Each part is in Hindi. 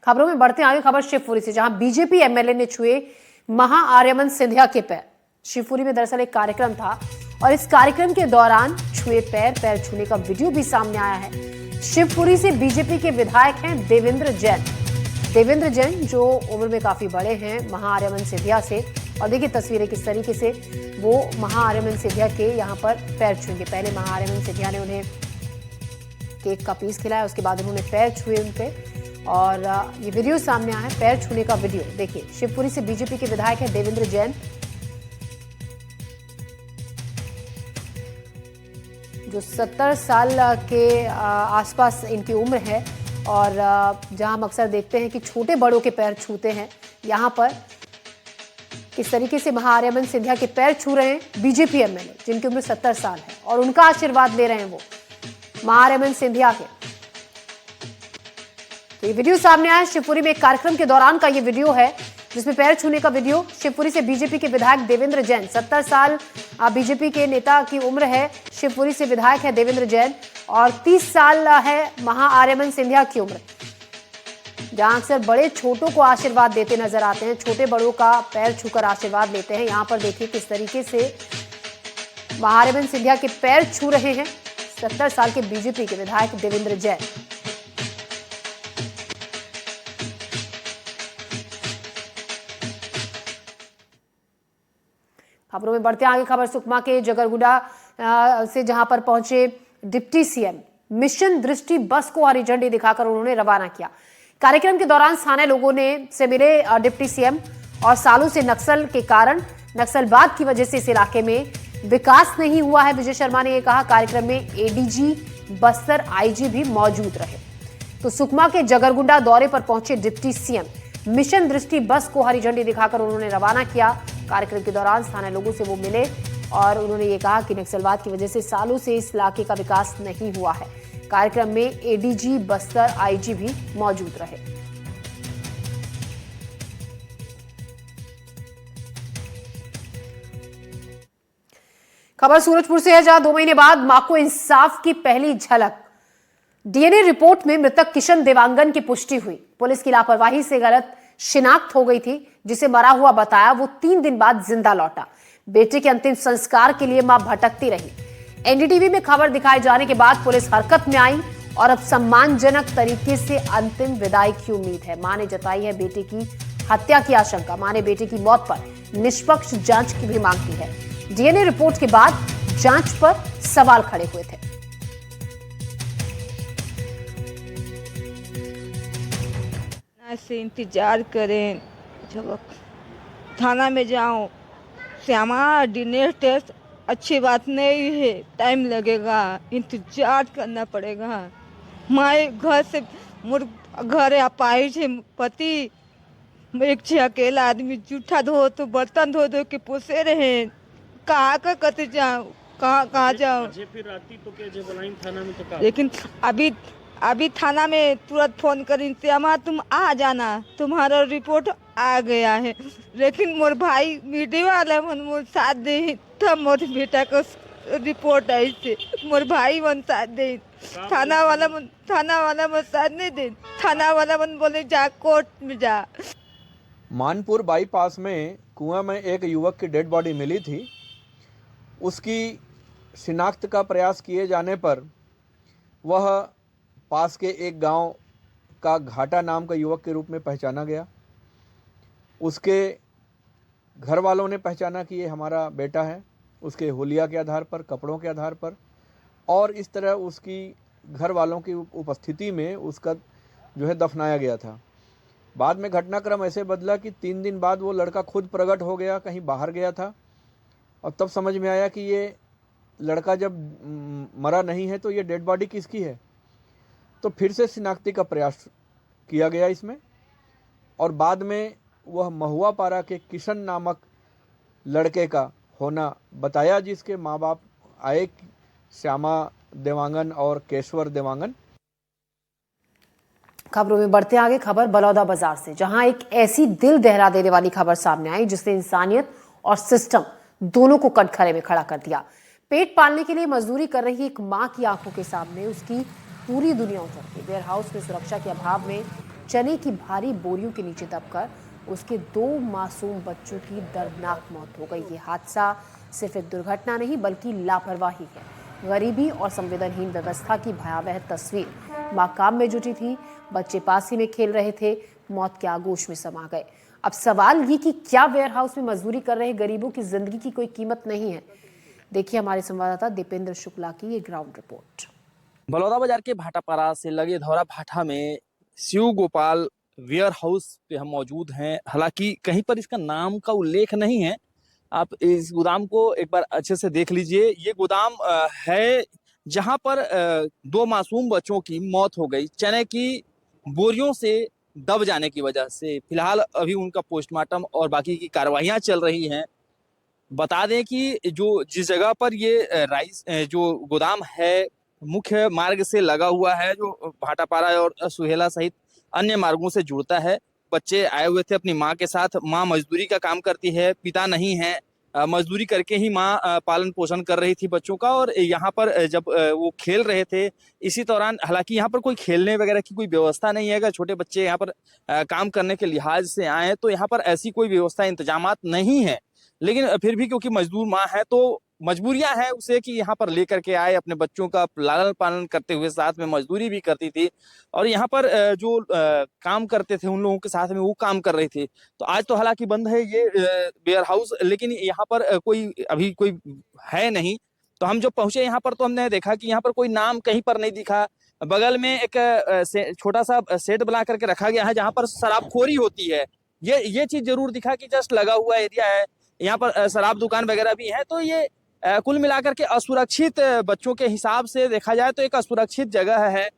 खबरों में बढ़ते आगे खबर शिवपुरी से, जहां बीजेपी एमएलए ने छुए महाआर्यमन सिंधिया के पैर। शिवपुरी में दरअसल एक कार्यक्रम था और इस कार्यक्रम के दौरान छुए पैर छूने का वीडियो भी सामने आया है। शिवपुरी से बीजेपी के विधायक हैं देवेंद्र जैन, जो उम्र में काफी बड़े हैं महाआर्यमन सिंधिया से। और देखिए तस्वीरें किस तरीके से वो महाआर्यमन सिंधिया के यहाँ पर पैर छुएंगे। पहले महाआर्यमन सिंधिया ने उन्हें केक का पीस खिलाया, उसके बाद उन्होंने पैर छुए उनपे और ये वीडियो सामने आया है, पैर छूने का वीडियो। देखिए शिवपुरी से बीजेपी के विधायक है देवेंद्र जैन, जो 70 साल के आसपास इनकी उम्र है और जहां हम अक्सर देखते हैं कि छोटे बड़ों के पैर छूते हैं, यहां पर किस तरीके से महाआर्यमन सिंधिया के पैर छू रहे हैं बीजेपी एमएलए, जिनकी उम्र 70 साल है और उनका आशीर्वाद ले रहे हैं वो महाआर्यमन सिंधिया के। तो ये वीडियो सामने आया शिवपुरी में एक कार्यक्रम के दौरान का ये वीडियो है, जिसमें पैर छूने का वीडियो। शिवपुरी से बीजेपी के विधायक देवेंद्र जैन, 70 साल बीजेपी के नेता की उम्र है। शिवपुरी से विधायक है देवेंद्र जैन और 30 साल है महाआर्यमन सिंधिया की उम्र। जहां अक्सर बड़े छोटों को आशीर्वाद देते नजर आते हैं, छोटे बड़ों का पैर छूकर आशीर्वाद लेते हैं। यहां पर देखिए किस तरीके से महाआर्यमन सिंधिया के पैर छू रहे हैं 70 साल के बीजेपी के विधायक देवेंद्र जैन। खबरों में बढ़ते आगे खबर सुकमा के जगरगुड़ा से, जहां पर पहुंचे डिप्टी सीएम। मिशन दृष्टि बस को हरी झंडी दिखाकर उन्होंने रवाना किया। कार्यक्रम के दौरान स्थानीय लोगों से मिले डिप्टी सीएम और सालों से नक्सल के कारण, नक्सलवाद की वजह से इस इलाके में विकास नहीं हुआ है, विजय शर्मा ने यह कहा। कार्यक्रम में एडीजी बस्तर आईजी भी मौजूद रहे। तो सुकमा के जगरगुंडा दौरे पर पहुंचे डिप्टी सीएम, मिशन दृष्टि बस को हरी झंडी दिखाकर उन्होंने रवाना किया। कार्यक्रम के दौरान स्थानीय लोगों से वो मिले और उन्होंने ये कहा कि नक्सलवाद की वजह से सालों से इस इलाके का विकास नहीं हुआ है। कार्यक्रम में एडीजी बस्तर आईजी भी मौजूद रहे। खबर सूरजपुर से है, जहां 2 महीने बाद मां को इंसाफ की पहली झलक। डीएनए रिपोर्ट में मृतक किशन देवांगन की पुष्टि हुई। पुलिस की लापरवाही से गलत शिनाख्त हो गई थी, जिसे मरा हुआ बताया, वो 3 दिन बाद जिंदा लौटा। बेटे के अंतिम संस्कार के लिए मां भटकती रही। एनडीटीवी में खबर दिखाए जाने के बाद पुलिस हरकत में आई और अब सम्मानजनक तरीके से अंतिम विदाई की उम्मीद है। मां ने जताई है बेटे की हत्या की आशंका। मां ने बेटे की मौत पर निष्पक्ष जांच की भी मांग की है। डीएनए रिपोर्ट के बाद जांच पर सवाल खड़े हुए थे। से इंतजार करें, जब थाना में जाऊं, श्यामा डीएनए टेस्ट अच्छी बात नहीं है, टाइम लगेगा, इंतजार करना पड़ेगा। माए घर से घर अपाई है, पति एक छे अकेला आदमी, जूठा धो तो बर्तन धो धो के पोसे रहे। कहाँ का कते जाऊँ, कहाँ जाऊँ। फिर राती तो क्या बुलाई थाना में, तो लेकिन अभी थाना में तुरंत फोन करी, श्यामा तुम आ जाना, तुम्हारा रिपोर्ट आ गया है। लेकिन मोर भाई मीडिया वाला मन मोर साथ दे, तब मोर बेटा को रिपोर्ट आई से मोर भाई मन साथ दे। थाना वाला मन साथ नहीं दे। थाना वाला मन बोले जा कोर्ट में जा। मानपुर बाईपास में कुआं में एक युवक की डेड बॉडी मिली थी। उसकी शिनाख्त का प्रयास किए जाने पर वह पास के एक गांव का घाटा नाम का युवक के रूप में पहचाना गया। उसके घर वालों ने पहचाना कि ये हमारा बेटा है, उसके हुलिया के आधार पर, कपड़ों के आधार पर, और इस तरह उसकी घर वालों की उपस्थिति में उसका जो है दफनाया गया था। बाद में घटनाक्रम ऐसे बदला कि 3 दिन बाद वो लड़का खुद प्रकट हो गया, कहीं बाहर गया था, और तब समझ में आया कि ये लड़का जब मरा नहीं है तो ये डेड बॉडी किसकी है। तो फिर से शिनाख्ती का प्रयास किया गया इसमें, और बाद में वह महुआ पारा के किशन नामक लड़के का होना बताया, जिसके माँ बाप आए, श्यामा देवांगन और केशवर देवांगन। खबरों में बढ़ते आगे खबर बलौदा बाजार से, जहां एक ऐसी दिल दहला देने वाली खबर सामने आई जिसने इंसानियत और सिस्टम दोनों को कटघरे में खड़ा कर दिया। पेट पालने के लिए मजदूरी कर रही एक मां की आंखों के सामने उसकी पूरी दुनिया उतर गई। वेयर हाउस में सुरक्षा के अभाव में चने की भारी बोरियों के नीचे दबकर उसके 2 मासूम बच्चों की दर्दनाक मौत हो गई। ये हादसा सिर्फ एक दुर्घटना नहीं बल्कि लापरवाही है। गरीबी और संवेदनहीन व्यवस्था की भयावह तस्वीर। मां काम में जुटी थी, बच्चे पास ही में खेल रहे थे, मौत के आगोश में समा गए। अब सवाल ये कि क्या वेयर हाउस में मजदूरी कर रहे गरीबों की जिंदगी की कोई कीमत नहीं है? देखिए हमारे संवाददाता दीपेंद्र शुक्ला की ये ग्राउंड रिपोर्ट। बलौदा बाजार के भाटापारा से लगे धौरा भाटा में शिव गोपाल वेयर हाउस पे हम मौजूद हैं। हालांकि कहीं पर इसका नाम का उल्लेख नहीं है। आप इस गोदाम को एक बार अच्छे से देख लीजिए। ये गोदाम है जहां पर 2 मासूम बच्चों की मौत हो गई चने की बोरियों से दब जाने की वजह से। फिलहाल अभी उनका पोस्टमार्टम और बाकी की कार्रवाइयां चल रही हैं। बता दें कि जिस जगह पर ये राइस जो गोदाम है मुख्य मार्ग से लगा हुआ है, जो भाटापारा और सुहेला सहित अन्य मार्गों से जुड़ता है। बच्चे आए हुए थे अपनी माँ के साथ। माँ मजदूरी का काम करती है, पिता नहीं है। मजदूरी करके ही माँ पालन पोषण कर रही थी बच्चों का। और यहाँ पर जब वो खेल रहे थे इसी दौरान, हालांकि यहाँ पर कोई खेलने वगैरह की कोई व्यवस्था नहीं है। अगर छोटे बच्चे यहाँ पर काम करने के लिहाज से आए तो यहाँ पर ऐसी कोई व्यवस्था इंतजामात नहीं है। लेकिन फिर भी क्योंकि मजदूर माँ है तो मजबूरियां हैं उसे कि यहाँ पर लेकर के आए, अपने बच्चों का लालन पालन करते हुए साथ में मजदूरी भी करती थी। और यहाँ पर जो काम करते थे उन लोगों के साथ में वो काम कर रहे थे। तो आज तो हालांकि बंद है ये वेयर हाउस, लेकिन यहाँ पर अभी कोई है नहीं। तो हम जब पहुंचे यहाँ पर तो हमने देखा कि यहाँ पर कोई नाम कहीं पर नहीं दिखा। बगल में एक छोटा सा शेड बना करके रखा गया है जहाँ पर शराबखोरी होती है। ये चीज जरूर दिखा कि जस्ट लगा हुआ एरिया है, यहाँ पर शराब दुकान वगैरह भी है। तो ये कुल मिलाकर के असुरक्षित, बच्चों के हिसाब से देखा जाए तो एक असुरक्षित जगह है।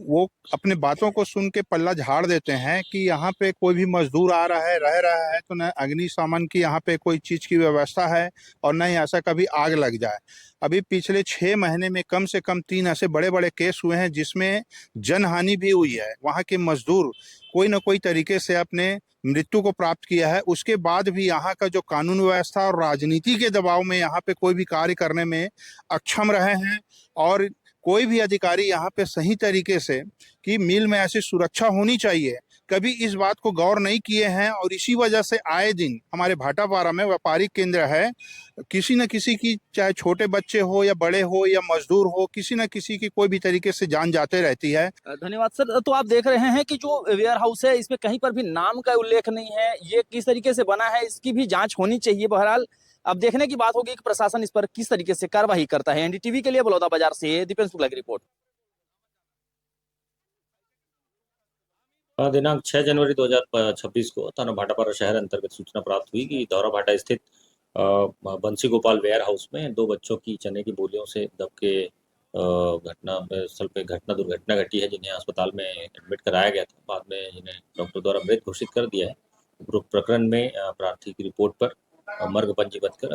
वो अपने बातों को सुन के पल्ला झाड़ देते हैं कि यहाँ पे कोई भी मजदूर आ रहा है, रह रहा है तो न अग्निशमन की यहाँ पे कोई चीज की व्यवस्था है और न ही ऐसा कभी आग लग जाए। अभी पिछले 6 महीने में कम से कम 3 ऐसे बड़े बड़े केस हुए हैं जिसमें जनहानि भी हुई है। वहाँ के मजदूर कोई न कोई तरीके से अपने मृत्यु को प्राप्त किया है। उसके बाद भी यहाँ का जो कानून व्यवस्था और राजनीति के दबाव में यहाँ पे कोई भी कार्य करने में अक्षम रहे हैं। और कोई भी अधिकारी यहाँ पे सही तरीके से कि मिल में ऐसी सुरक्षा होनी चाहिए, कभी इस बात को गौर नहीं किए हैं। और इसी वजह से आए दिन हमारे भाटापारा में व्यापारिक केंद्र है, किसी न किसी की, चाहे छोटे बच्चे हो या बड़े हो या मजदूर हो, किसी न किसी की कोई भी तरीके से जान जाते रहती है। धन्यवाद सर। तो आप देख रहे हैं कि जो वेयर हाउस है इसमें कहीं पर भी नाम का उल्लेख नहीं है। ये किस तरीके से बना है इसकी भी जांच होनी चाहिए। बहरहाल अब देखने की बात होगी कि प्रशासन इस पर किस तरीके से कार्रवाई करता है। एनडीटीवी के लिए बलौदा बाजार से दीपेंद्र शुक्ला की रिपोर्ट। दिनांक 6 जनवरी 2026 को थाना भाटापारा शहर अंतर्गत सूचना प्राप्त हुई कि दौरा भाटा स्थित बंसी गोपाल वेयर हाउस में 2 बच्चों की चने की बोलियों से दब के घटना स्थल पे दुर्घटना घटी है, जिन्हें अस्पताल में एडमिट कराया गया था। बाद में जिन्हें डॉक्टर द्वारा मृत घोषित कर दिया है। उपरोक्त प्रकरण में प्रार्थी की रिपोर्ट पर मर्ग पंजीबद्ध कर